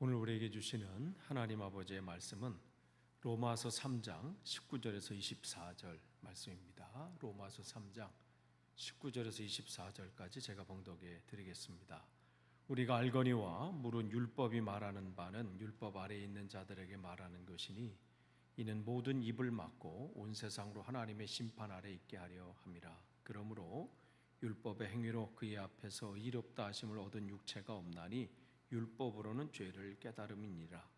오늘 우리에게 주시는 하나님 아버지의 말씀은 로마서 3장 19절에서 24절 말씀입니다. 로마서 3장 19절에서 24절까지 제가 봉독해 드리겠습니다. 우리가 알거니와 물은 율법이 말하는 바는 율법 아래에 있는 자들에게 말하는 것이니 이는 모든 입을 막고 온 세상으로 하나님의 심판 아래 있게 하려 함이라. 그러므로 율법의 행위로 그의 앞에서 의롭다 하심을 얻은 육체가 없나니 율법으로는 죄를 깨달음이니라.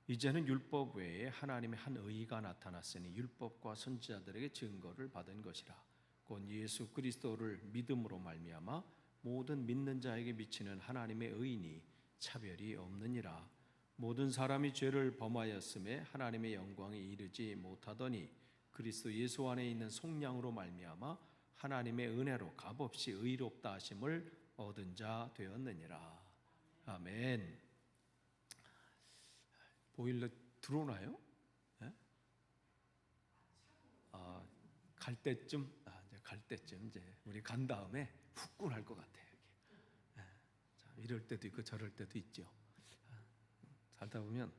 이제는 율법 외에 하나님의 한 의가 나타났으니 율법과 선지자들에게 증거를 받은 것이라. 곧 예수 그리스도를 믿음으로 말미암아 모든 믿는 자에게 미치는 하나님의 의인이 차별이 없느니라. 모든 사람이 죄를 범하였음에 하나님의 영광에 이르지 못하더니 그리스도 예수 안에 있는 속량으로 말미암아 하나님의 은혜로 값없이 의롭다 하심을 얻은 자 되었느니라. 아멘. 보일러 들어오나요? 네? 갈 때쯤, 이제 우리 간 다음에 후끈할 것 같아요. 네. 자, 이럴 때도 있고 저럴 때도 있죠. 살다 보면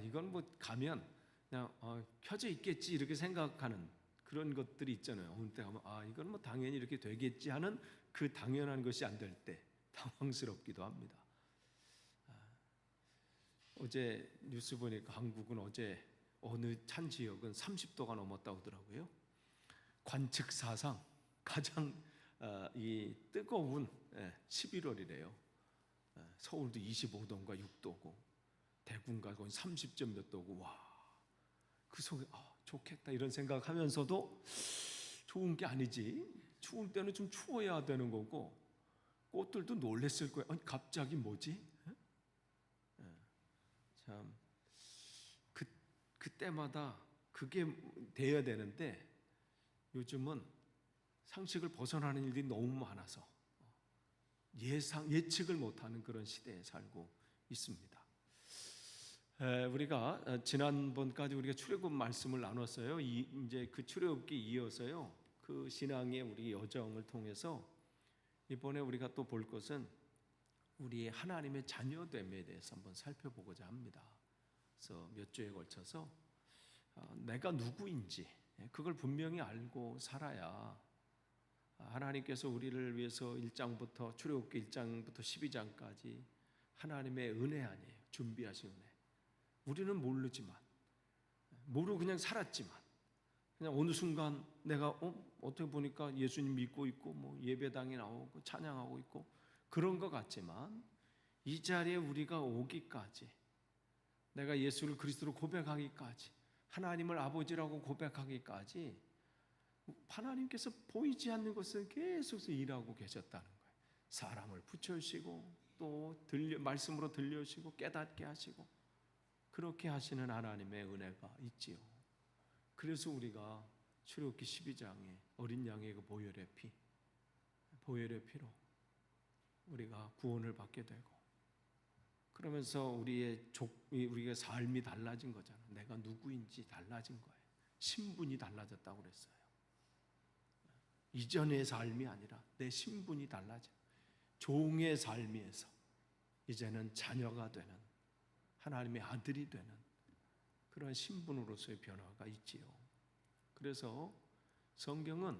이건 뭐 가면 그냥 켜져 있겠지 이렇게 생각하는 그런 것들이 있잖아요. 어느 때 가면 이건 뭐 당연히 이렇게 되겠지 하는 그 당연한 것이 안 될 때 당황스럽기도 합니다. 어제 뉴스 보니까 한국은 어제 어느 한 지역은 30도가 넘었다고 하더라고요. 관측 사상 가장 이 뜨거운 11월이래요. 서울도 25도인가 6도고 대구인가 거의 30점 몇 도고 와, 그 속에 좋겠다 이런 생각하면서도 좋은 게 아니지. 추울 때는 좀 추워야 되는 거고 꽃들도 놀랬을 거예요. 아니 갑자기 뭐지? 참 그때마다 그게 돼야 되는데 요즘은 상식을 벗어나는 일들이 너무 많아서 예측을 못하는 그런 시대에 살고 있습니다. 우리가 지난번까지 우리가 출애굽 말씀을 나눴어요. 이제 그 출애굽기에 이어서요. 그 신앙의 우리 여정을 통해서 이번에 우리가 또 볼 것은 우리의 하나님의 자녀됨에 대해서 한번 살펴보고자 합니다. 그래서 몇 주에 걸쳐서 내가 누구인지 그걸 분명히 알고 살아야 하나님께서 우리를 위해서 1장부터 출애굽기 1장부터 12장까지 하나님의 은혜 아니에요. 준비하신 은혜. 우리는 모르고 그냥 살았지만 그냥 어느 순간 내가 어떻게 보니까 예수님 믿고 있고 뭐 예배당에 나오고 찬양하고 있고 그런 것 같지만 이 자리에 우리가 오기까지 내가 예수를 그리스도로 고백하기까지 하나님을 아버지라고 고백하기까지 하나님께서 보이지 않는 것을 계속 일하고 계셨다는 거예요. 사람을 붙여주시고 또 말씀으로 들려주시고 깨닫게 하시고 그렇게 하시는 하나님의 은혜가 있지요. 그래서 우리가 출애굽기 12장에 어린 양의 그 보혈의 피로 우리가 구원을 받게 되고 그러면서 우리의 삶이 달라진 거잖아요. 내가 누구인지 달라진 거예요. 신분이 달라졌다고 그랬어요. 이전의 삶이 아니라 내 신분이 달라져. 종의 삶에서 이제는 자녀가 되는 하나님의 아들이 되는 그런 신분으로서의 변화가 있지요. 그래서 성경은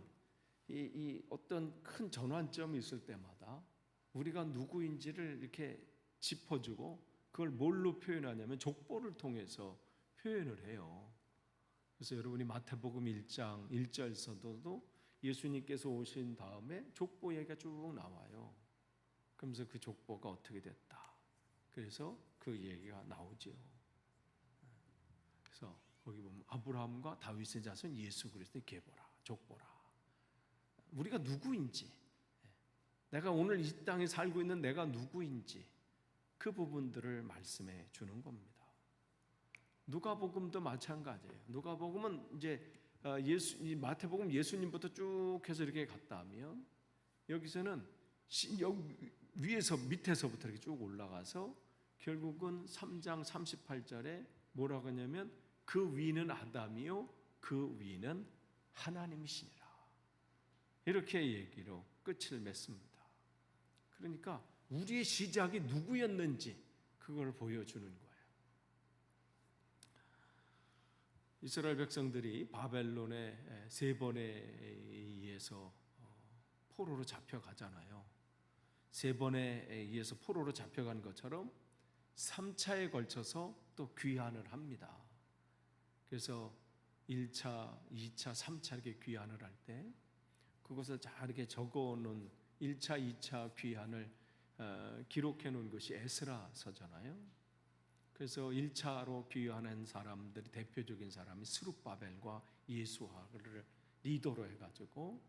이 어떤 큰 전환점이 있을 때마다 우리가 누구인지를 이렇게 짚어주고 그걸 뭘로 표현하냐면 족보를 통해서 표현을 해요. 그래서 여러분이 마태복음 1장 1절에서도 예수님께서 오신 다음에 족보 얘기가 쭉 나와요. 그러면서 그 족보가 어떻게 됐다. 그래서 그 얘기가 나오죠. 그래서 거기 보면 아브라함과 다윗의 자손 예수 그리스도의 계보라, 족보라. 우리가 누구인지, 내가 오늘 이 땅에 살고 있는 내가 누구인지 그 부분들을 말씀해 주는 겁니다. 누가복음도 마찬가지예요. 누가복음은 이제 마태복음 예수님부터 쭉 해서 이렇게 갔다 하면 여기서는 위에서 밑에서부터 이렇게 쭉 올라가서 결국은 3장 38절에 뭐라고 하냐면 그 위는 아담이요 그 위는 하나님이시니라. 이렇게 얘기로 끝을 맺습니다. 그러니까 우리의 시작이 누구였는지 그걸 보여주는 거예요. 이스라엘 백성들이 바벨론의 세 번에 의해서 포로로 잡혀가잖아요. 세 번에 의해서 포로로 잡혀간 것처럼 3차에 걸쳐서 또 귀환을 합니다. 그래서 1차, 2차, 3차 이렇게 귀환을 할 때 그것을 잘 이렇게 적어놓은 1차, 2차 귀환을 기록해 놓은 것이 에스라서잖아요. 그래서 1차로 귀환한 사람들이 대표적인 사람이 스룹바벨과 예수아를 리더로 해가지고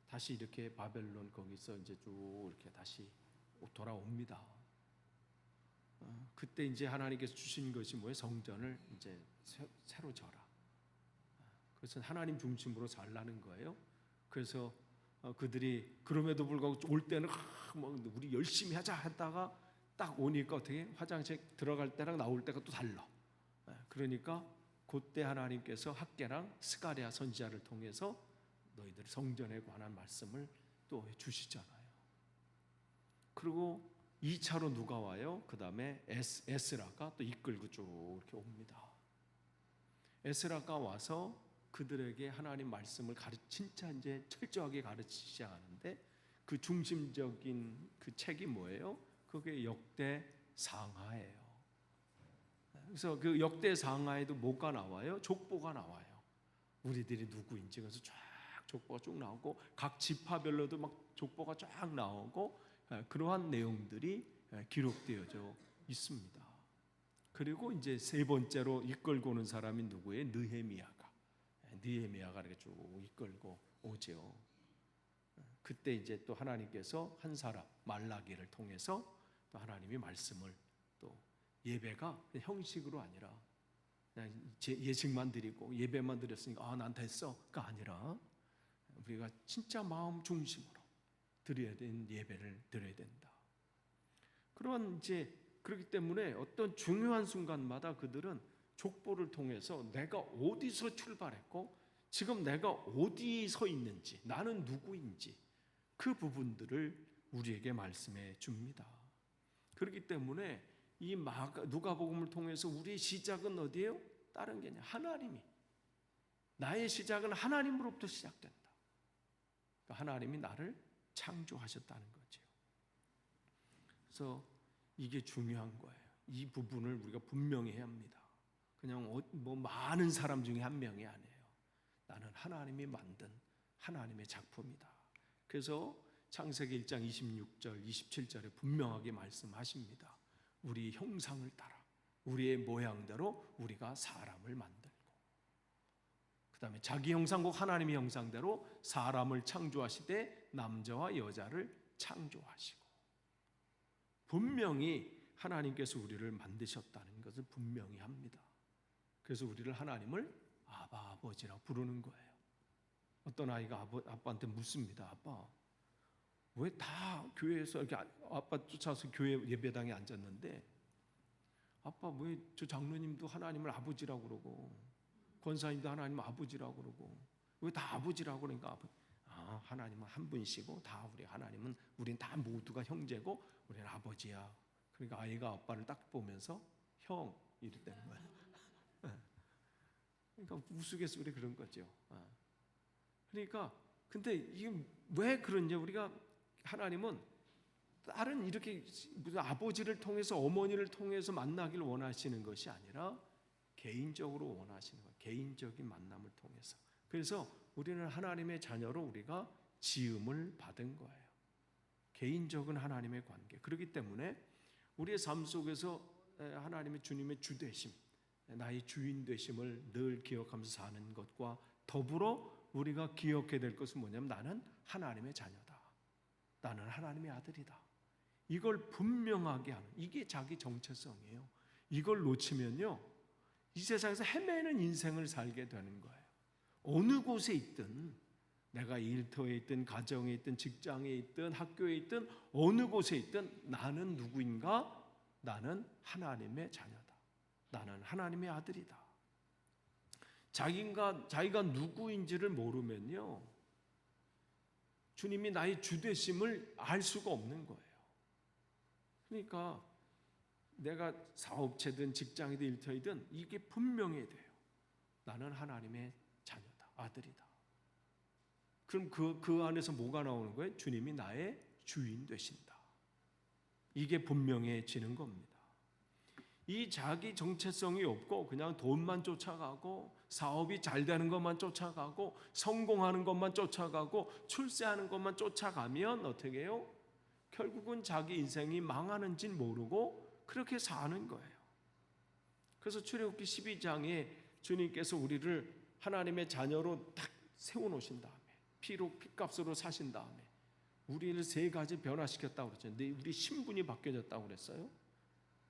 다시 이렇게 바벨론 거기서 이제 쭉 이렇게 다시 돌아옵니다. 그때 이제 하나님께서 주신 것이 뭐예요? 성전을 이제 새로 져라. 그것은 하나님 중심으로 살라는 거예요. 그래서 그들이 그럼에도 불구하고 올 때는 뭐 우리 열심히 하자 했다가 딱 오니까 어떻게 화장실 들어갈 때랑 나올 때가 또 달라. 그러니까 그때 하나님께서 학개랑 스가랴 선지자를 통해서 너희들 성전에 관한 말씀을 또 주시잖아요. 그리고 2차로 누가 와요? 그 다음에 에스라가 또 이끌고 쭉 이렇게 옵니다. 에스라가 와서 그들에게 하나님 말씀을 진짜 이제 철저하게 가르치기 시작하는데 그 중심적인 그 책이 뭐예요? 그게 역대상하예요. 그래서 그 역대상하에도 뭐가 나와요? 족보가 나와요. 우리들이 누구인지 그래서 쫙 족보가 쭉 나오고 각 지파별로도 막 족보가 쫙 나오고 그러한 내용들이 기록되어져 있습니다. 그리고 이제 세 번째로 이끌고 오는 사람이 누구예요? 느헤미야가 이렇게 쭉 이끌고 오죠. 그때 이제 또 하나님께서 한 사람 말라기를 통해서 또 하나님이 말씀을 또 예배가 형식으로 아니라 그냥 예식만 드리고 예배만 드렸으니까 난 됐어가 아니라 우리가 진짜 마음 중심으로 드려야 되는 예배를 드려야 된다. 그런 이제 그렇기 때문에 어떤 중요한 순간마다 그들은 족보를 통해서 내가 어디서 출발했고 지금 내가 어디 서 있는지 나는 누구인지 그 부분들을 우리에게 말씀해 줍니다. 그렇기 때문에 이 누가복음을 통해서 우리의 시작은 어디예요? 다른 게 아니라 하나님이 나의 시작은 하나님으로부터 시작된다. 그러니까 하나님이 나를 창조하셨다는 거죠. 그래서 이게 중요한 거예요. 이 부분을 우리가 분명히 해야 합니다. 그냥 뭐 많은 사람 중에 한 명이 아니에요. 나는 하나님이 만든 하나님의 작품이다. 그래서 창세기 1장 26절, 27절에 분명하게 말씀하십니다. 우리 형상을 따라 우리의 모양대로 우리가 사람을 만들고 그 다음에 자기 형상과 하나님의 형상대로 사람을 창조하시되 남자와 여자를 창조하시고 분명히 하나님께서 우리를 만드셨다는 것을 분명히 합니다. 그래서 우리를 하나님을 아버지라고 부르는 거예요. 어떤 아이가 아빠한테 묻습니다. 아빠 왜 다 교회에서 이렇게 아빠 쫓아서 교회 예배당에 앉았는데 아빠 왜 저 장로님도 하나님을 아버지라고 그러고 권사님도 하나님을 아버지라고 그러고 왜 다 아버지라고 그러니까 하나님은 한 분이시고 다 우리 하나님은 우린 다 모두가 형제고 우리는 아버지야. 그러니까 아이가 아빠를 딱 보면서 형 이랬다는 거예요. 그러니까 우스갯소리 그런 거죠. 그러니까 근데 이게 왜 그런지 우리가 하나님은 다른 이렇게 무슨 아버지를 통해서 어머니를 통해서 만나기를 원하시는 것이 아니라 개인적으로 원하시는 거예요. 개인적인 만남을 통해서. 그래서 우리는 하나님의 자녀로 우리가 지음을 받은 거예요. 개인적인 하나님의 관계. 그렇기 때문에 우리의 삶 속에서 하나님의 주님의 주되심, 나의 주인 되심을 늘 기억하면서 사는 것과 더불어 우리가 기억해야 될 것은 뭐냐면 나는 하나님의 자녀다. 나는 하나님의 아들이다. 이걸 분명하게 하는 이게 자기 정체성이에요. 이걸 놓치면요 이 세상에서 헤매는 인생을 살게 되는 거예요. 어느 곳에 있든 내가 일터에 있든 가정에 있든 직장에 있든 학교에 있든 어느 곳에 있든 나는 누구인가? 나는 하나님의 자녀다. 나는 하나님의 아들이다. 자기가 누구인지를 모르면요 주님이 나의 주되심을 알 수가 없는 거예요. 그러니까 내가 사업체든 직장이든 일터이든 이게 분명해야 돼요. 나는 하나님의 자녀다, 아들이다. 그럼 그 안에서 뭐가 나오는 거예요? 주님이 나의 주인 되신다. 이게 분명해지는 겁니다. 이 자기 정체성이 없고 그냥 돈만 쫓아가고 사업이 잘 되는 것만 쫓아가고 성공하는 것만 쫓아가고 출세하는 것만 쫓아가면 어떻게 해요? 결국은 자기 인생이 망하는지 모르고 그렇게 사는 거예요. 그래서 출애굽기 12장에 주님께서 우리를 하나님의 자녀로 딱 세워놓으신 다음에 피로 피값으로 사신 다음에 우리를 세 가지 변화시켰다고 그랬죠. 우리 신분이 바뀌어졌다고 그랬어요.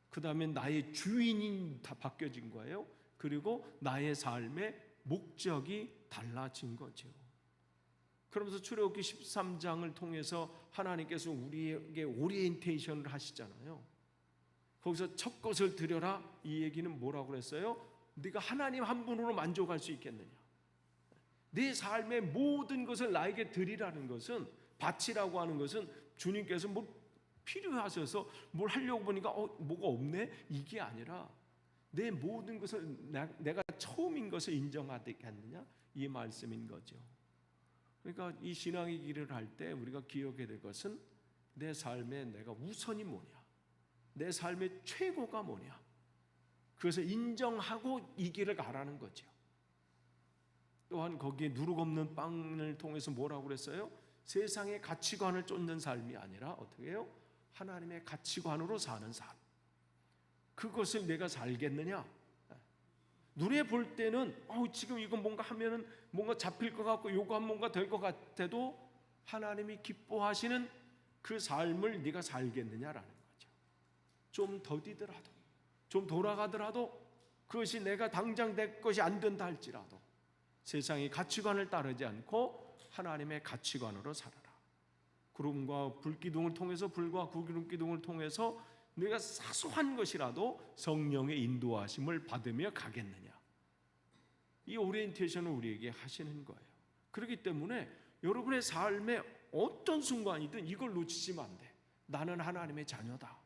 그 다음에 나의 주인이 다 바뀌어진 거예요. 그리고 나의 삶의 목적이 달라진 거죠. 그러면서 출애굽기 13장을 통해서 하나님께서 우리에게 오리엔테이션을 하시잖아요. 거기서 첫 것을 드려라, 이 얘기는 뭐라고 그랬어요? 네가 하나님 한 분으로 만족할 수 있겠느냐? 네 삶의 모든 것을 나에게 드리라는 것은, 바치라고 하는 것은 주님께서 뭐 필요하셔서 뭘 하려고 보니까 뭐가 없네? 이게 아니라 내 모든 것을 내가 처음인 것을 인정하겠느냐? 이 말씀인 거죠. 그러니까 이 신앙의 길을 할 때 우리가 기억해야 될 것은 내 삶에 내가 우선이 뭐냐? 내 삶의 최고가 뭐냐? 그것을 인정하고 이 길을 가라는 거죠. 또한 거기에 누룩 없는 빵을 통해서 뭐라고 그랬어요? 세상의 가치관을 쫓는 삶이 아니라 어떻게 해요? 하나님의 가치관으로 사는 삶. 그것을 내가 살겠느냐? 눈에 볼 때는 지금 이거 뭔가 하면은 뭔가 잡힐 것 같고 요구하면 뭔가 될 것 같아도 하나님이 기뻐하시는 그 삶을 네가 살겠느냐라는 거죠. 좀 더디더라도, 좀 돌아가더라도, 그것이 내가 당장 내 것이 안 된다 할지라도 세상의 가치관을 따르지 않고 하나님의 가치관으로 살아라. 구름과 불기둥을 통해서, 불과 구름 기둥을 통해서 내가 사소한 것이라도 성령의 인도하심을 받으며 가겠느냐. 이 오리엔테이션을 우리에게 하시는 거예요. 그렇기 때문에 여러분의 삶의 어떤 순간이든 이걸 놓치시면 안 돼. 나는 하나님의 자녀다.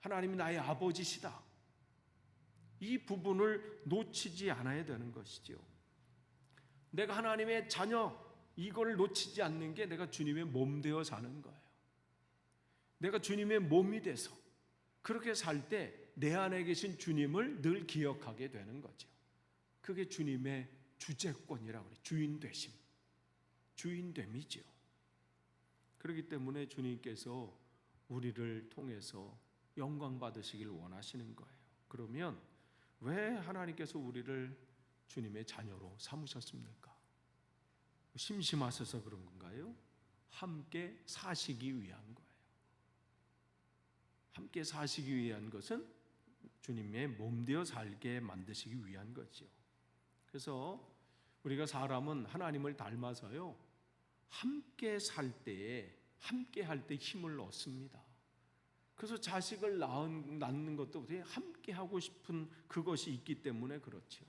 하나님이 나의 아버지시다. 이 부분을 놓치지 않아야 되는 것이죠. 내가 하나님의 자녀, 이걸 놓치지 않는 게 내가 주님의 몸 되어 사는 거예요. 내가 주님의 몸이 돼서 그렇게 살 때 내 안에 계신 주님을 늘 기억하게 되는 거죠. 그게 주님의 주재권이라고 그래요. 주인 되심, 주인됨이죠. 그렇기 때문에 주님께서 우리를 통해서 영광 받으시길 원하시는 거예요. 그러면 왜 하나님께서 우리를 주님의 자녀로 삼으셨습니까? 심심하셔서 그런 건가요? 함께 사시기 위한 거예요. 함께 사시기 위한 것은 주님의 몸 되어 살게 만드시기 위한 거죠. 그래서 우리가 사람은 하나님을 닮아서요, 함께 살 때에, 함께 할 때 힘을 얻습니다. 그래서 자식을 낳는 것도 함께 하고 싶은 그것이 있기 때문에 그렇죠.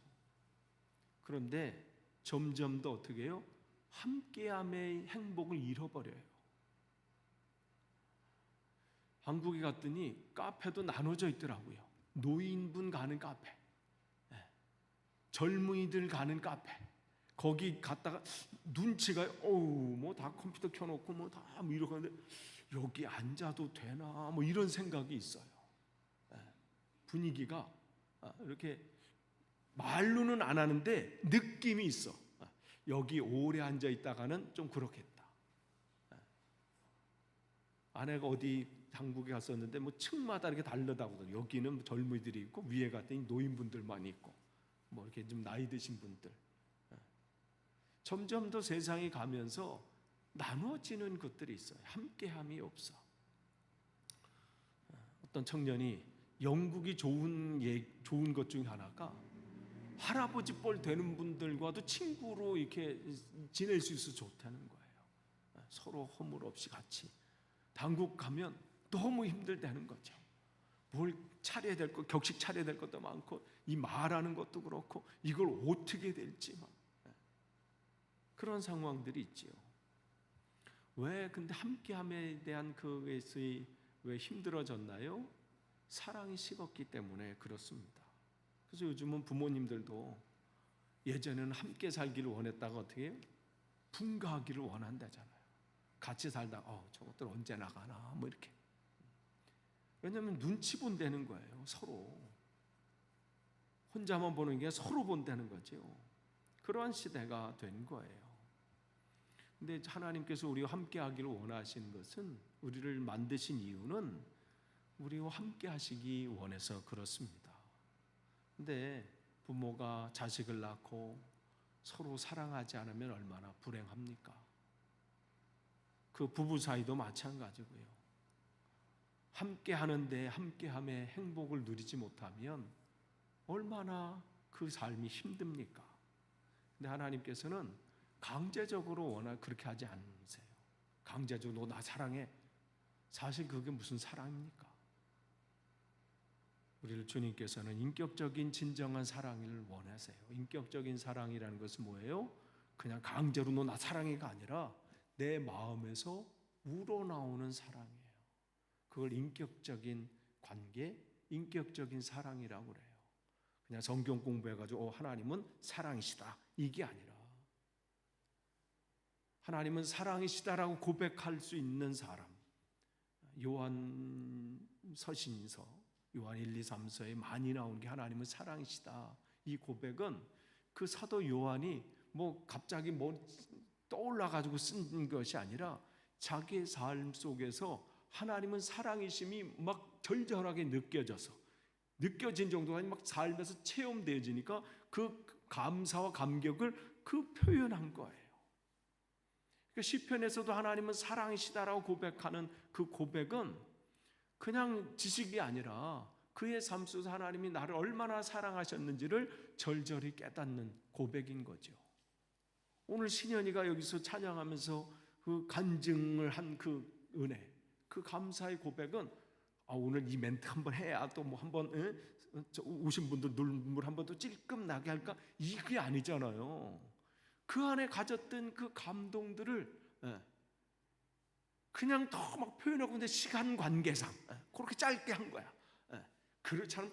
그런데 점점 더 어떻게 해요? 함께함의 행복을 잃어버려요. 한국에 갔더니 카페도 나눠져 있더라고요. 노인분 가는 카페, 젊은이들 가는 카페. 거기 갔다가 눈치가 뭐 다 컴퓨터 켜놓고 뭐 다 이러고 하는데 여기 앉아도 되나 뭐 이런 생각이 있어요. 분위기가 이렇게 말로는 안 하는데 느낌이 있어. 여기 오래 앉아 있다가는 좀 그렇겠다. 아내가 어디 한국에 갔었는데 뭐 층마다 이렇게 다르다고, 여기는 젊은이들이 있고 위에 갔더니 노인분들만 있고 뭐 이렇게 좀 나이 드신 분들. 점점 더 세상이 가면서 나눠지는 것들이 있어요. 함께함이 없어. 어떤 청년이 영국이 좋은 것 중에 하나가 할아버지 뻘 되는 분들과도 친구로 이렇게 지낼 수 있어서 좋다는 거예요. 서로 허물 없이 같이. 한국 가면 너무 힘들다는 거죠. 뭘 차려야 될 것, 격식 차려야 될 것도 많고, 이 말하는 것도 그렇고, 이걸 어떻게 될지 막 그런 상황들이 있지요. 왜 근데 함께함에 대한 그것이 왜 힘들어졌나요? 사랑이 식었기 때문에 그렇습니다. 그래서 요즘은 부모님들도 예전에는 함께 살기를 원했다가 어떻게 해요? 분가하기를 원한다잖아요. 같이 살다 저것들 언제 나가나 뭐 이렇게. 왜냐하면 눈치 본다는 거예요. 서로 혼자만 보는 게 서로 본다는 거죠. 그러한 시대가 된 거예요. 근데 하나님께서 우리와 함께 하기를 원하시는 것은, 우리를 만드신 이유는 우리와 함께 하시기 원해서 그렇습니다. 근데 부모가 자식을 낳고 서로 사랑하지 않으면 얼마나 불행합니까? 그 부부 사이도 마찬가지고요. 함께 하는데 함께함의 행복을 누리지 못하면 얼마나 그 삶이 힘듭니까? 근데 하나님께서는 강제적으로 그렇게 하지 않으세요. 강제적으로 너 나 사랑해. 사실 그게 무슨 사랑입니까? 우리를 주님께서는 인격적인 진정한 사랑을 원하세요. 인격적인 사랑이라는 것은 뭐예요? 그냥 강제로 너 나 사랑해가 아니라 내 마음에서 우러나오는 사랑이에요. 그걸 인격적인 관계, 인격적인 사랑이라고 그래요. 그냥 성경 공부해가지고 하나님은 사랑이시다 이게 아니라, 하나님은 사랑이시다라고 고백할 수 있는 사람, 요한 서신서 요한 1, 2, 3서에 많이 나온 게 하나님은 사랑이시다. 이 고백은 그 사도 요한이 갑자기 떠올라가지고 쓴 것이 아니라 자기의 삶 속에서 하나님은 사랑이심이 막 절절하게 느껴진 정도가 아니라 막 삶에서 체험되어지니까 그 감사와 감격을 표현한 거예요. 그러니까 시편에서도 하나님은 사랑이시다라고 고백하는 그 고백은 그냥 지식이 아니라 그의 삶 속에서 하나님이 나를 얼마나 사랑하셨는지를 절절히 깨닫는 고백인 거죠. 오늘 신현이가 여기서 찬양하면서 그 간증을 한 그 은혜, 그 감사의 고백은 오늘 이 멘트 한번 해야 또 한번 오신 분들 눈물 한번 또 찔끔 나게 할까? 이게 아니잖아요. 그 안에 가졌던 그 감동들을 그냥 더 막 표현하고, 근데 시간 관계상 그렇게 짧게 한 거야. 그렇잖아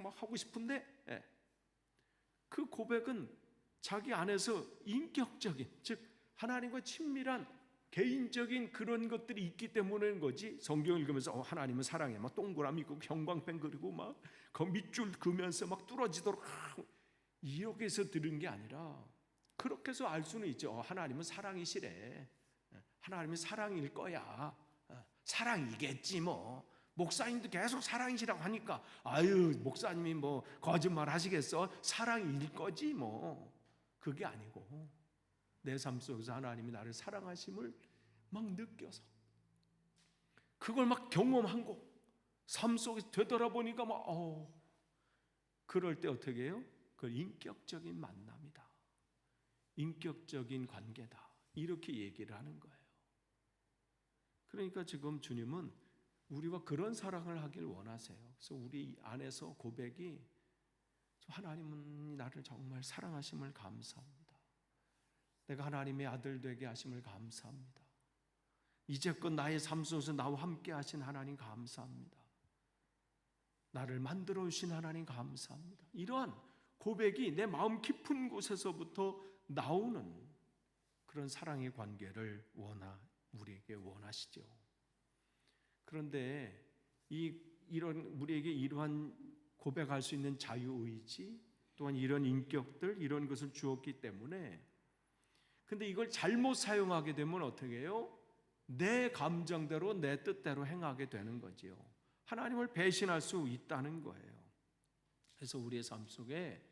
막 하고 싶은데 그 고백은 자기 안에서 인격적인, 즉 하나님과 친밀한 개인적인 그런 것들이 있기 때문인 거지. 성경 읽으면서 하나님은 사랑해 막 동그라미 있고 형광펜 그리고 막 그 밑줄 그으면서 막 뚫어지도록 이렇게 해서 들은 게 아니라, 그렇게 해서 알 수는 있죠. 하나님은 사랑이시래. 하나님은 사랑일 거야. 사랑이겠지 뭐. 목사님도 계속 사랑이시라고 하니까 목사님이 거짓말 하시겠어? 사랑일 거지 뭐. 그게 아니고 내 삶 속에서 하나님이 나를 사랑하심을 막 느껴서 그걸 막 경험한 거, 삶 속에 되돌아보니까 그럴 때 어떻게 해요? 그걸 인격적인 만남이다, 인격적인 관계다, 이렇게 얘기를 하는 거예요. 그러니까 지금 주님은 우리와 그런 사랑을 하길 원하세요. 그래서 우리 안에서 고백이, 하나님은 나를 정말 사랑하심을 감사합니다. 내가 하나님의 아들 되게 하심을 감사합니다. 이제껏 나의 삶 속에서 나와 함께 하신 하나님 감사합니다. 나를 만들어 주신 하나님 감사합니다. 이러한 고백이 내 마음 깊은 곳에서부터 나오는 그런 사랑의 관계를 우리에게 원하시죠. 그런데 우리에게 이러한 고백할 수 있는 자유의지, 또한 이런 인격들, 이런 것을 주었기 때문에, 근데 이걸 잘못 사용하게 되면 어떻게 해요? 내 감정대로 내 뜻대로 행하게 되는 거지요. 하나님을 배신할 수 있다는 거예요. 그래서 우리의 삶 속에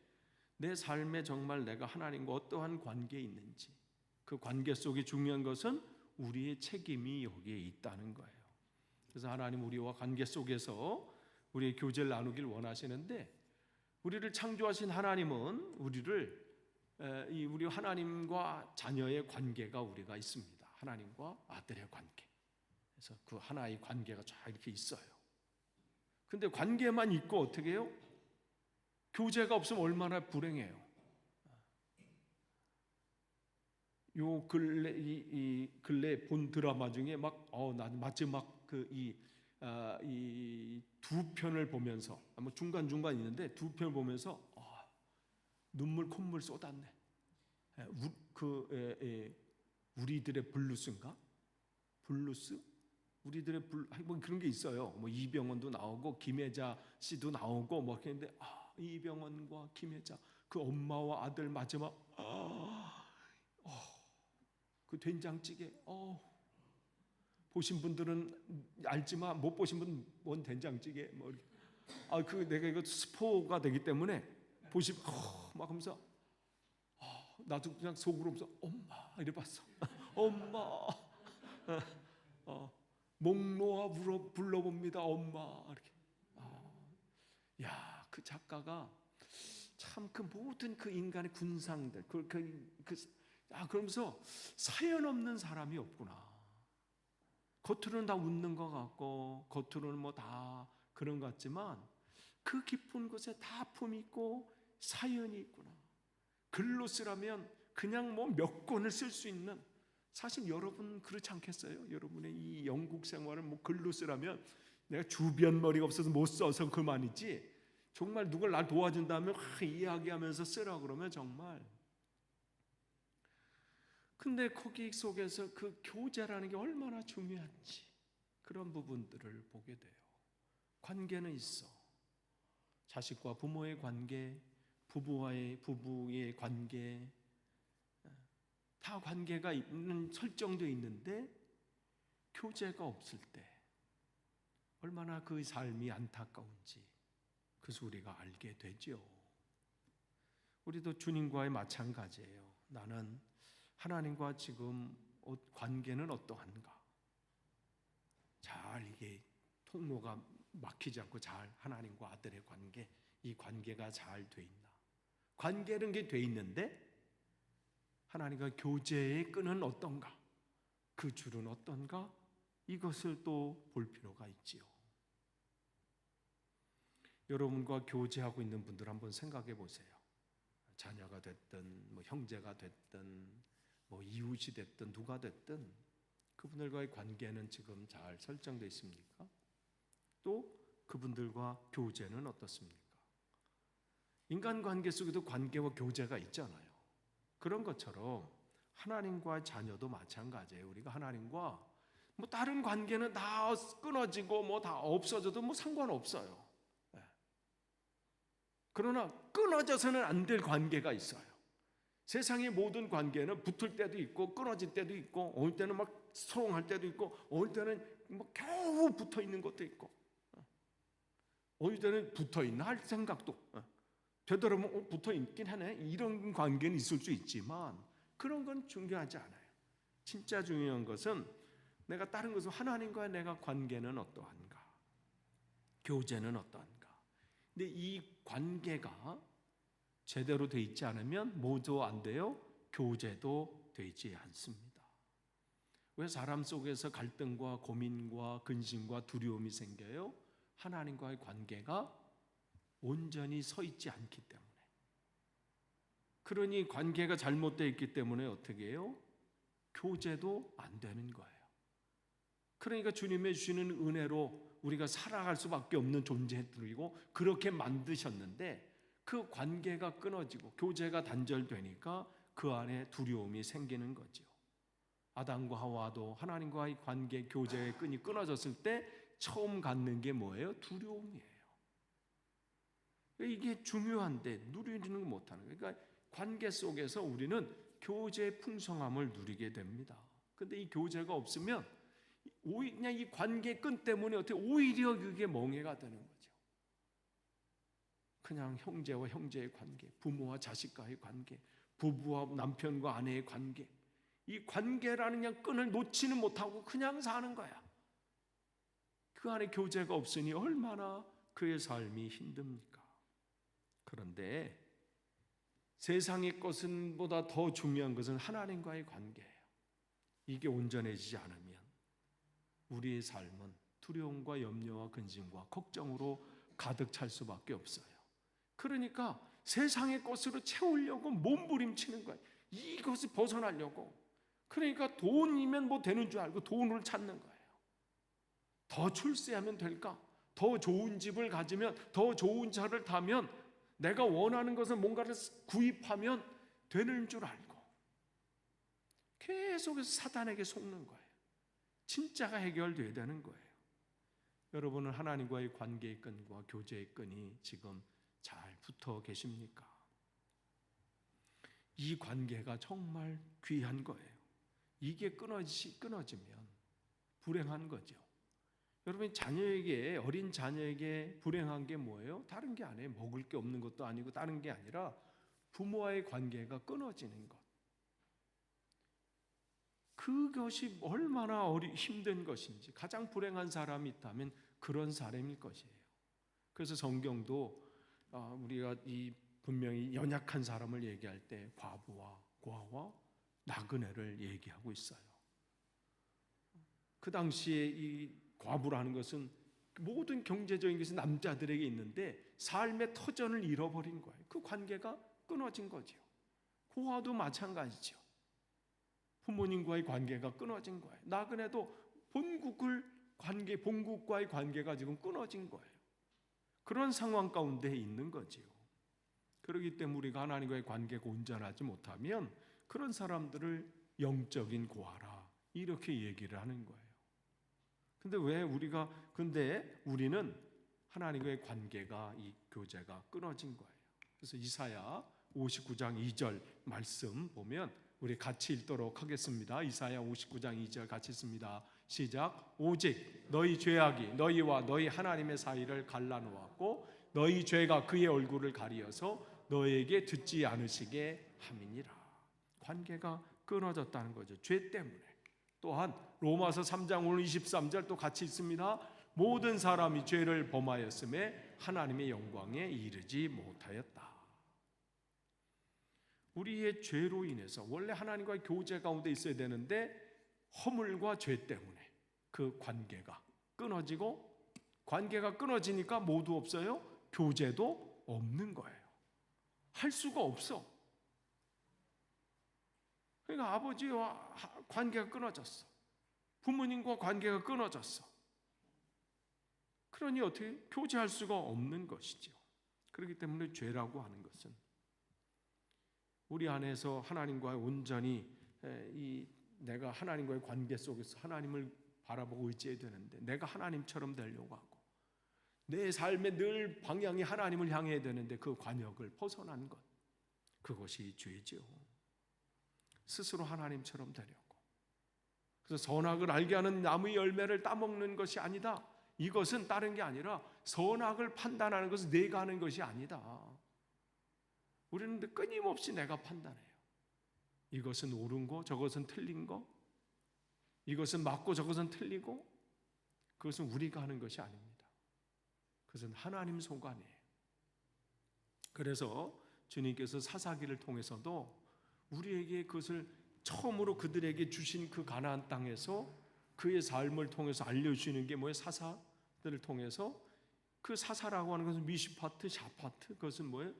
내 삶에 정말 내가 하나님과 어떠한 관계에 있는지, 그 관계 속에 중요한 것은 우리의 책임이 여기에 있다는 거예요. 그래서 하나님 우리와 관계 속에서 우리의 교제를 나누길 원하시는데, 우리를 창조하신 하나님은 우리 하나님과 자녀의 관계가 우리가 있습니다. 하나님과 아들의 관계. 그래서 그 하나의 관계가 쫙 이렇게 있어요. 근데 관계만 있고 어떻게 해요? 교제가 없으면 얼마나 불행해요. 요 근래 본 드라마 중에 난 마치 막 이 이 두 편을 보면서 뭐 중간 있는데 두 편을 보면서 눈물 콧물 쏟았네. 우리들의 블루스인가? 블루스? 우리들의 뭐 그런 게 있어요. 뭐 이병헌도 나오고 김혜자 씨도 나오고 뭐 그런데 이병헌과 김혜자 그 엄마와 아들 마지막 그 된장찌개 보신 분들은 알지만 못 보신 분은 뭔 된장찌개 뭐 이렇게 내가 이거 스포가 되기 때문에 보시면 막 하면서 나도 그냥 속으로 하면서 엄마 이래 봤어. 엄마 목 놓아 불러봅니다 엄마 이렇게. 야, 그 작가가 참 그 모든 그 인간의 군상들 그러면서 사연 없는 사람이 없구나. 겉으로는 다 웃는 것 같고 겉으로는 뭐 다 그런 것 같지만 그 깊은 곳에 다 품이 있고 사연이 있구나. 글로 쓰라면 그냥 뭐 몇 권을 쓸 수 있는, 사실 여러분 그렇지 않겠어요? 여러분의 이 영국 생활을 뭐 글로 쓰라면 내가 주변 머리가 없어서 못 써서 그만이지, 정말 누굴 날 도와준다면 이야기하면서 쓰라 그러면 정말. 근데 거기 속에서 그 교제라는 게 얼마나 중요한지 그런 부분들을 보게 돼요. 관계는 있어. 자식과 부모의 관계, 부부의 관계, 다 관계가 있는 설정되어 있는데 교제가 없을 때 얼마나 그 삶이 안타까운지 그래서 우리가 알게 되죠. 우리도 주님과의 마찬가지예요. 나는 하나님과 지금 관계는 어떠한가? 잘 이게 통로가 막히지 않고 잘 하나님과 아들의 관계, 이 관계가 잘 돼 있나? 관계는 게 돼 있는데 하나님과 교제의 끈은 어떤가? 그 줄은 어떤가? 이것을 또 볼 필요가 있지요. 여러분과 교제하고 있는 분들 한번 생각해 보세요. 자녀가 됐든 뭐 형제가 됐든 뭐 이웃이 됐든 누가 됐든 그분들과의 관계는 지금 잘 설정되어 있습니까? 또 그분들과 교제는 어떻습니까? 인간관계 속에도 관계와 교제가 있잖아요. 그런 것처럼 하나님과 자녀도 마찬가지예요. 우리가 하나님과 뭐 다른 관계는 다 끊어지고 뭐 다 없어져도 뭐 상관없어요. 그러나 끊어져서는 안 될 관계가 있어요. 세상의 모든 관계는 붙을 때도 있고 끊어질 때도 있고 어느 때는 막 소롱할 때도 있고 어느 때는 뭐 겨우 붙어 있는 것도 있고 어느 때는 붙어 있나 할 생각도 되도록이면 붙어 있긴 하네, 이런 관계는 있을 수 있지만 그런 건 중요하지 않아요. 진짜 중요한 것은 내가 다른 것은 하나님과 내가 관계는 어떠한가, 교제는 어떠한가. 근데 이 관계가 제대로 돼 있지 않으면 뭐도 안 돼요? 교제도 되지 않습니다. 왜 사람 속에서 갈등과 고민과 근심과 두려움이 생겨요? 하나님과의 관계가 온전히 서 있지 않기 때문에. 그러니 관계가 잘못되어 있기 때문에 어떻게 해요? 교제도 안 되는 거예요. 그러니까 주님의 주시는 은혜로 우리가 살아갈 수밖에 없는 존재들이고 그렇게 만드셨는데 그 관계가 끊어지고 교제가 단절되니까 그 안에 두려움이 생기는 거죠. 아담과 하와도 하나님과의 관계, 교제의 끈이 끊어졌을 때 처음 갖는 게 뭐예요? 두려움이에요. 이게 중요한데 누리지는 못하는 거예요. 그러니까 관계 속에서 우리는 교제의 풍성함을 누리게 됩니다. 그런데 이 교제가 없으면 그냥 이 관계 끈 때문에 어떻게 오히려 그게 멍해가 되는 거죠. 그냥 형제와 형제의 관계, 부모와 자식과의 관계, 부부와 남편과 아내의 관계, 이 관계라는 그냥 끈을 놓지는 못하고 그냥 사는 거야. 그 안에 교제가 없으니 얼마나 그의 삶이 힘듭니까? 그런데 세상의 것은 보다 더 중요한 것은 하나님과의 관계예요. 이게 온전해지지 않으면 우리의 삶은 두려움과 염려와 근심과 걱정으로 가득 찰 수밖에 없어요. 그러니까 세상의 것으로 채우려고 몸부림치는 거예요. 이것을 벗어나려고. 그러니까 돈이면 뭐 되는 줄 알고 돈을 찾는 거예요. 더 출세하면 될까? 더 좋은 집을 가지면, 더 좋은 차를 타면, 내가 원하는 것을 뭔가를 구입하면 되는 줄 알고 계속해서 사단에게 속는 거예요. 진짜가 해결돼야 되는 거예요. 여러분은 하나님과의 관계의 끈과 교제의 끈이 지금 잘 붙어 계십니까? 이 관계가 정말 귀한 거예요. 이게 끊어지면 불행한 거죠. 여러분, 어린 자녀에게 불행한 게 뭐예요? 다른 게 아니에요. 먹을 게 없는 것도 아니고 다른 게 아니라 부모와의 관계가 끊어지는 것. 그것이 얼마나 힘든 것인지, 가장 불행한 사람이 있다면 그런 사람일 것이에요. 그래서 성경도 우리가 분명히 연약한 사람을 얘기할 때 과부와 고아와 나그네를 얘기하고 있어요. 그 당시에 이 과부라는 것은 모든 경제적인 것이 남자들에게 있는데 삶의 터전을 잃어버린 거예요. 그 관계가 끊어진 거죠. 고아도 마찬가지죠. 부모님과의 관계가 끊어진 거예요. 나그네도 본국과의 관계가 지금 끊어진 거예요. 그런 상황 가운데 있는 거지요. 그렇기 때문에 우리가 하나님과의 관계가 온전하지 못하면 그런 사람들을 영적인 고아라 이렇게 얘기를 하는 거예요. 근데 우리는 하나님과의 관계가, 이 교제가 끊어진 거예요. 그래서 이사야 59장 2절 말씀 보면 우리 같이 읽도록 하겠습니다. 이사야 59장 2절 같이 읽습니다. 시작. 오직 너희 죄악이 너희와 너희 하나님의 사이를 갈라놓았고 너희 죄가 그의 얼굴을 가리어서 너희에게 듣지 않으시게 함이니라. 관계가 끊어졌다는 거죠. 죄 때문에. 또한 로마서 3장 오늘 23절 또 같이 있습니다. 모든 사람이 죄를 범하였음에 하나님의 영광에 이르지 못하였다. 우리의 죄로 인해서 원래 하나님과의 교제 가운데 있어야 되는데 허물과 죄 때문에 그 관계가 끊어지고, 관계가 끊어지니까 모두 없어요. 교제도 없는 거예요. 할 수가 없어. 그러니까 아버지와 관계가 끊어졌어. 부모님과 관계가 끊어졌어. 그러니 어떻게 교제할 수가 없는 것이죠. 그렇기 때문에 죄라고 하는 것은 우리 안에서 하나님과 온전히 내가 하나님과의 관계 속에서 하나님을 바라보고 의지해야 되는데 내가 하나님처럼 되려고 하고 내 삶의 늘 방향이 하나님을 향해야 되는데 그 관역을 벗어난 것, 그것이 죄죠. 스스로 하나님처럼 되려고. 그래서 선악을 알게 하는 나무의 열매를 따먹는 것이 아니다. 이것은 다른 게 아니라 선악을 판단하는 것은 내가 하는 것이 아니다. 우리는 끊임없이 내가 판단해요. 이것은 옳은 거, 저것은 틀린 거, 이것은 맞고 저것은 틀리고, 그것은 우리가 하는 것이 아닙니다. 그것은 하나님 소관이에요. 그래서 주님께서 사사기를 통해서도 우리에게 그것을 처음으로 그들에게 주신 그 가나안 땅에서 그의 삶을 통해서 알려주시는 게 뭐예요? 사사들을 통해서. 그 사사라고 하는 것은 미시파트, 샤파트, 그것은 뭐예요?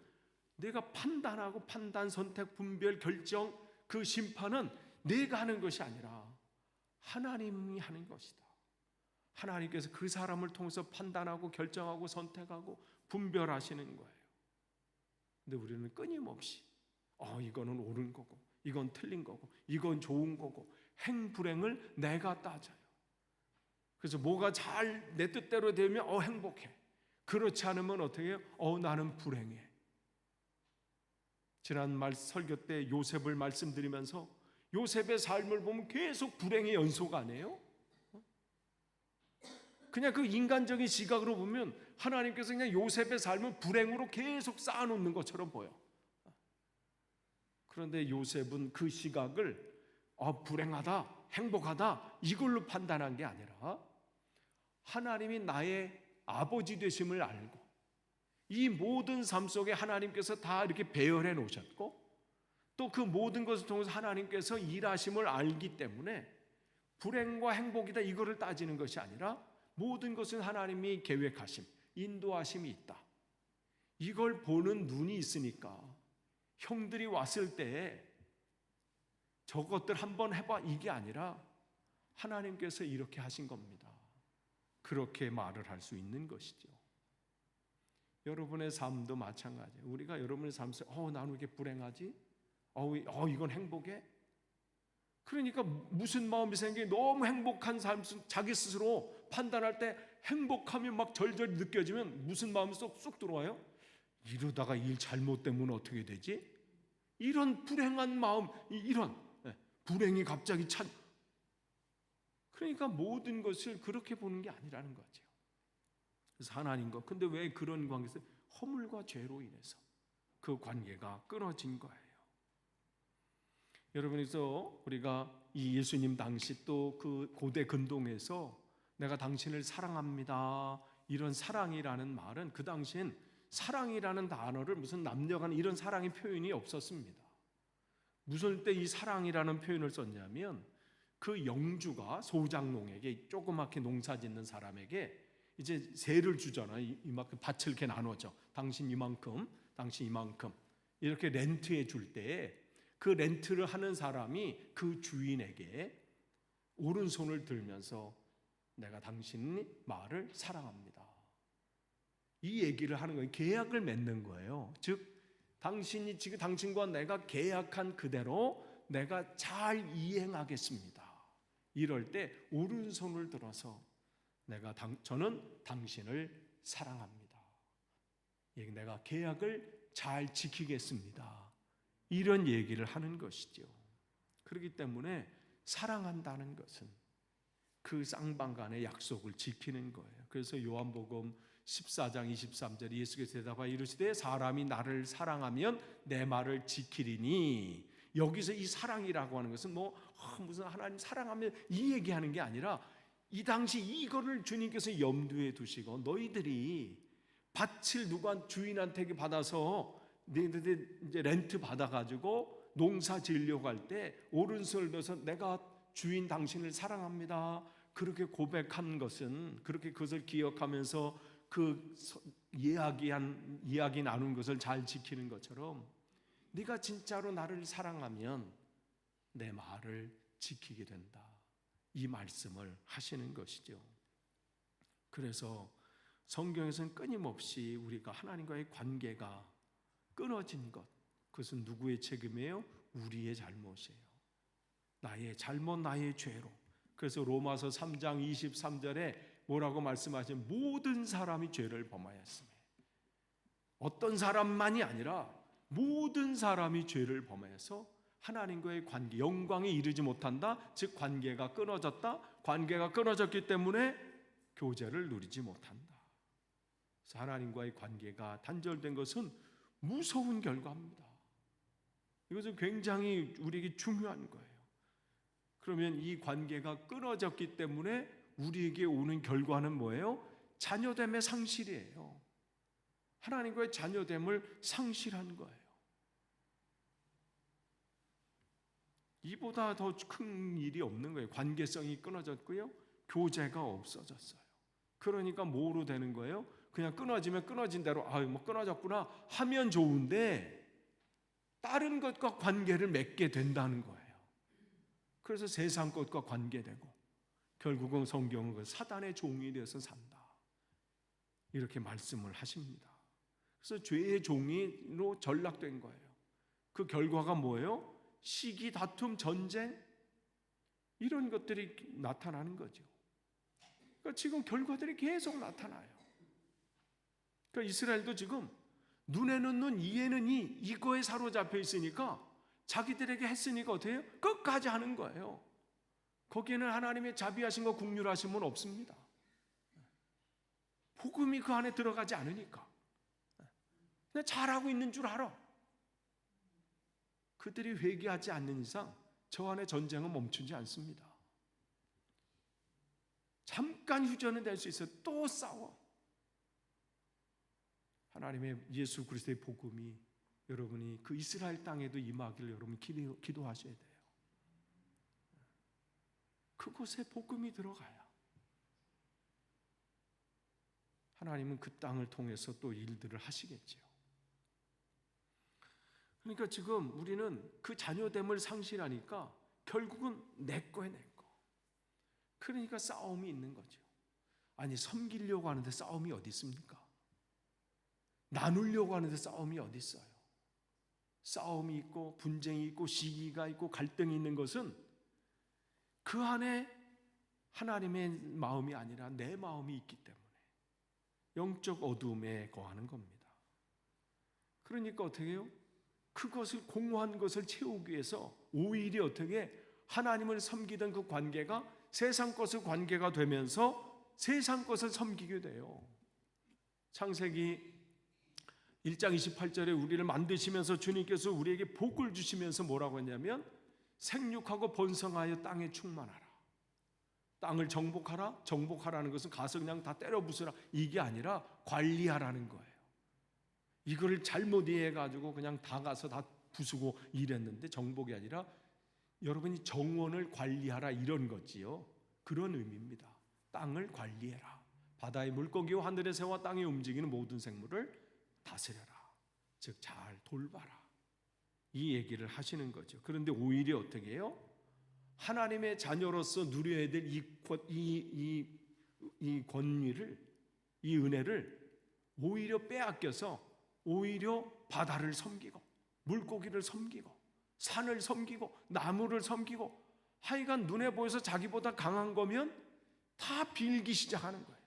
내가 판단하고 판단, 선택, 분별, 결정, 그 심판은 내가 하는 것이 아니라 하나님이 하는 것이다. 하나님께서 그 사람을 통해서 판단하고 결정하고 선택하고 분별하시는 거예요. 근데 우리는 끊임없이 이거는 옳은 거고 이건 틀린 거고 이건 좋은 거고 행불행을 내가 따져요. 그래서 뭐가 잘 내 뜻대로 되면 행복해. 그렇지 않으면 어떻게 해요? 나는 불행해. 지난 설교 때 요셉을 말씀드리면서 요셉의 삶을 보면 계속 불행의 연속 아니에요? 그냥 그 인간적인 시각으로 보면 하나님께서 그냥 요셉의 삶은 불행으로 계속 쌓아놓는 것처럼 보여. 그런데 요셉은 그 시각을 불행하다, 행복하다 이걸로 판단한 게 아니라 하나님이 나의 아버지 되심을 알고 이 모든 삶 속에 하나님께서 다 이렇게 배열해 놓으셨고 또 그 모든 것을 통해서 하나님께서 일하심을 알기 때문에 불행과 행복이다 이거를 따지는 것이 아니라 모든 것은 하나님이 계획하심, 인도하심이 있다. 이걸 보는 눈이 있으니까 형들이 왔을 때 저것들 한번 해봐 이게 아니라 하나님께서 이렇게 하신 겁니다. 그렇게 말을 할 수 있는 것이죠. 여러분의 삶도 마찬가지예요. 우리가 여러분의 삶에서 나는 왜 이렇게 불행하지? 이건 행복해? 그러니까 무슨 마음이 생겨 너무 행복한 삶, 자기 스스로 판단할 때 행복함이 막 절절히 느껴지면 무슨 마음이 쏙쏙 들어와요? 이러다가 일 잘못되면 어떻게 되지? 이런 불행한 마음, 이런 불행이 갑자기 그러니까 모든 것을 그렇게 보는 게 아니라는 거죠. 그래서 하나님과 근데 왜 그런 관계에서 허물과 죄로 인해서 그 관계가 끊어진 거예요. 여러분에서 우리가 이 예수님 당시 또 그 고대 근동에서 내가 당신을 사랑합니다, 이런 사랑이라는 말은 그 당시엔 사랑이라는 단어를 무슨 남녀간 이런 사랑의 표현이 없었습니다. 무슨 때 이 사랑이라는 표현을 썼냐면 그 영주가 소장농에게, 조그맣게 농사 짓는 사람에게 이제 세를 주잖아요. 이만큼 밭을 이렇게 나눠줘. 당신 이만큼, 당신 이만큼 이렇게 렌트해 줄 때 그 렌트를 하는 사람이 그 주인에게 오른손을 들면서 내가 당신 말을 사랑합니다, 이 얘기를 하는 거예요. 계약을 맺는 거예요. 즉 당신이 지금 당신과 내가 계약한 그대로 내가 잘 이행하겠습니다. 이럴 때 오른손을 들어서 저는 당신을 사랑합니다, 내가 계약을 잘 지키겠습니다, 이런 얘기를 하는 것이죠. 그렇기 때문에 사랑한다는 것은 그 쌍방간의 약속을 지키는 거예요. 그래서 요한복음 14장 23절 예수께서 대답하여 이르시되 사람이 나를 사랑하면 내 말을 지키리니, 여기서 이 사랑이라고 하는 것은 무슨 하나님 사랑하면 이 얘기하는 게 아니라 이 당시 이거를 주님께서 염두에 두시고 너희들이 밭을 누가 주인한테 받아서 너희들이 이제 렌트 받아가지고 농사 지으려고 할 때 오른손을 들어서 내가 주인 당신을 사랑합니다, 그렇게 고백한 것은, 그렇게 그것을 기억하면서 그 이야기 나눈 것을 잘 지키는 것처럼 네가 진짜로 나를 사랑하면 내 말을 지키게 된다, 이 말씀을 하시는 것이죠. 그래서 성경에서는 끊임없이 우리가 하나님과의 관계가 끊어진 것, 그것은 누구의 책임이에요? 우리의 잘못이에요. 나의 잘못, 나의 죄로. 그래서 로마서 3장 23절에 뭐라고 말씀하시면 모든 사람이 죄를 범하였으며, 어떤 사람만이 아니라 모든 사람이 죄를 범해서 하나님과의 관계, 영광에 이르지 못한다. 즉 관계가 끊어졌다. 관계가 끊어졌기 때문에 교제를 누리지 못한다. 그래서 하나님과의 관계가 단절된 것은 무서운 결과입니다. 이것은 굉장히 우리에게 중요한 거예요. 그러면 이 관계가 끊어졌기 때문에 우리에게 오는 결과는 뭐예요? 자녀됨의 상실이에요. 하나님과의 자녀됨을 상실한 거예요. 이보다 더 큰 일이 없는 거예요. 관계성이 끊어졌고요, 교제가 없어졌어요. 그러니까 뭐로 되는 거예요? 그냥 끊어지면 끊어진 대로 끊어졌구나 하면 좋은데 다른 것과 관계를 맺게 된다는 거예요. 그래서 세상 것과 관계되고 결국은 성경은 사단의 종이 되어서 산다, 이렇게 말씀을 하십니다. 그래서 죄의 종이로 전락된 거예요. 그 결과가 뭐예요? 시기, 다툼, 전쟁, 이런 것들이 나타나는 거죠. 그러니까 지금 결과들이 계속 나타나요. 그러니까 이스라엘도 지금 눈에는 눈, 이에는 이, 이거에 사로잡혀 있으니까 자기들에게 했으니까 어떻게 해요? 끝까지 하는 거예요. 거기에는 하나님의 자비하심과 긍휼하심은 없습니다. 복음이 그 안에 들어가지 않으니까. 그냥 잘하고 있는 줄 알아. 그들이 회개하지 않는 이상 저 안에 전쟁은 멈추지 않습니다. 잠깐 휴전은 될 수 있어요. 또 싸워. 하나님의 예수 그리스도의 복음이 여러분이 그 이스라엘 땅에도 임하기를 여러분 기도하셔야 돼요. 그곳에 복음이 들어가야 하나님은 그 땅을 통해서 또 일들을 하시겠죠. 그러니까 지금 우리는 그 자녀됨을 상실하니까 결국은 내 거에 내 거. 그러니까 싸움이 있는 거죠. 아니, 섬기려고 하는데 싸움이 어디 있습니까? 나누려고 하는데 싸움이 어디 있어요? 싸움이 있고 분쟁이 있고 시기가 있고 갈등이 있는 것은 그 안에 하나님의 마음이 아니라 내 마음이 있기 때문에 영적 어두움에 거하는 겁니다. 그러니까 어떻게 해요? 그것을 공허한 것을 채우기 위해서 오히려 어떻게 하나님을 섬기던 그 관계가 세상 것의 관계가 되면서 세상 것을 섬기게 돼요. 창세기 1장 28절에 우리를 만드시면서 주님께서 우리에게 복을 주시면서 뭐라고 했냐면 생육하고 번성하여 땅에 충만하라. 땅을 정복하라. 정복하라는 것은 가서 그냥 다 때려 부수라 이게 아니라 관리하라는 거예요. 이거를 잘못 이해해가지고 그냥 다 가서 다 부수고 이랬는데 정복이 아니라 여러분이 정원을 관리하라 이런 거지요. 그런 의미입니다. 땅을 관리해라. 바다의 물고기와 하늘의 새와 땅에 움직이는 모든 생물을 다스려라. 즉 잘 돌봐라. 이 얘기를 하시는 거죠. 그런데 오히려 어떻게 해요? 하나님의 자녀로서 누려야 될 이 권위를, 이 은혜를 오히려 빼앗겨서 오히려 바다를 섬기고 물고기를 섬기고 산을 섬기고 나무를 섬기고 하여간 눈에 보여서 자기보다 강한 거면 다 빌기 시작하는 거예요.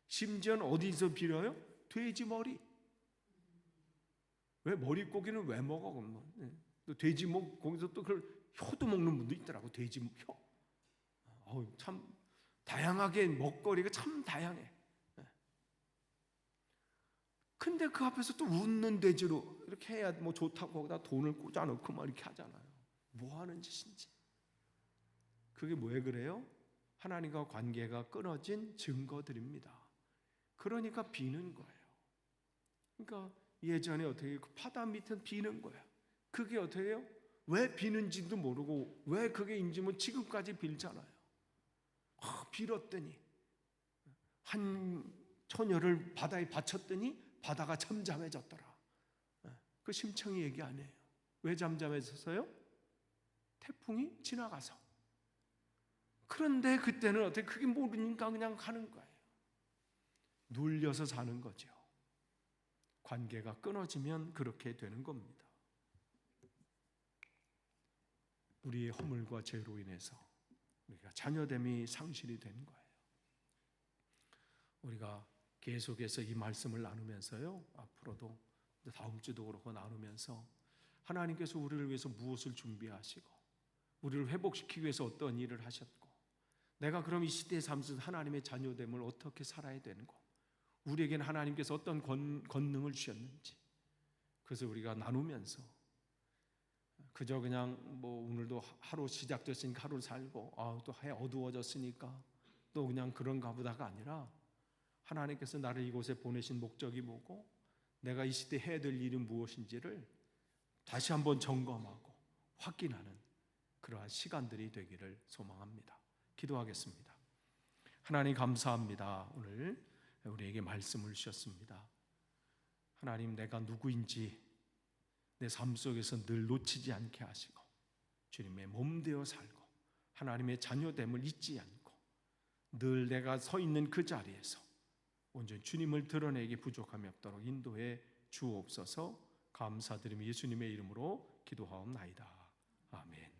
심지어는 어디서 빌어요? 돼지 머리. 왜 머릿고기는 왜 먹어? 그러면 돼지 거기서 또 그걸 혀도 먹는 분도 있더라고. 돼지 혀. 참 다양하게 먹거리가 참 다양해. 근데 그 앞에서 또 웃는 돼지로 이렇게 해야 뭐 좋다고 거기다 돈을 꽂아놓고 막 이렇게 하잖아요. 뭐 하는 짓인지. 그게 왜 그래요? 하나님과 관계가 끊어진 증거들입니다. 그러니까 비는 거예요. 그러니까 예전에 어떻게 파다 밑에 비는 거야. 그게 어떻게 해요? 왜 비는지도 모르고 왜 그게 인지면 지금까지 빌잖아요. 빌었더니 한 처녀를 바다에 바쳤더니 바다가 잠잠해졌더라. 그 심청이 얘기 안 해요. 왜 잠잠해졌어요? 태풍이 지나가서. 그런데 그때는 어떻게 그게 모르니까 그냥 가는 거예요. 눌려서 사는 거죠. 관계가 끊어지면 그렇게 되는 겁니다. 우리의 허물과 죄로 인해서 우리가 자녀됨이 상실이 된 거예요. 우리가 계속해서 이 말씀을 나누면서요, 앞으로도 다음 주도 그렇고 나누면서 하나님께서 우리를 위해서 무엇을 준비하시고 우리를 회복시키기 위해서 어떤 일을 하셨고 내가 그럼 이 시대에 살면서 하나님의 자녀됨을 어떻게 살아야 되는고 우리에게는 하나님께서 어떤 권능을 주셨는지 그래서 우리가 나누면서 그저 그냥 뭐 오늘도 하루 시작됐으니까 하루 살고 또 해 어두워졌으니까 또 그냥 그런가 보다가 아니라 하나님께서 나를 이곳에 보내신 목적이 뭐고 내가 이 시대에 해야 될 일은 무엇인지를 다시 한번 점검하고 확인하는 그러한 시간들이 되기를 소망합니다. 기도하겠습니다. 하나님 감사합니다. 오늘 우리에게 말씀을 주셨습니다. 하나님 내가 누구인지 내 삶 속에서 늘 놓치지 않게 하시고 주님의 몸 되어 살고 하나님의 자녀됨을 잊지 않고 늘 내가 서 있는 그 자리에서 온전히 주님을 드러내기 부족함이 없도록 인도해 주옵소서. 감사드리며 예수님의 이름으로 기도하옵나이다. 아멘.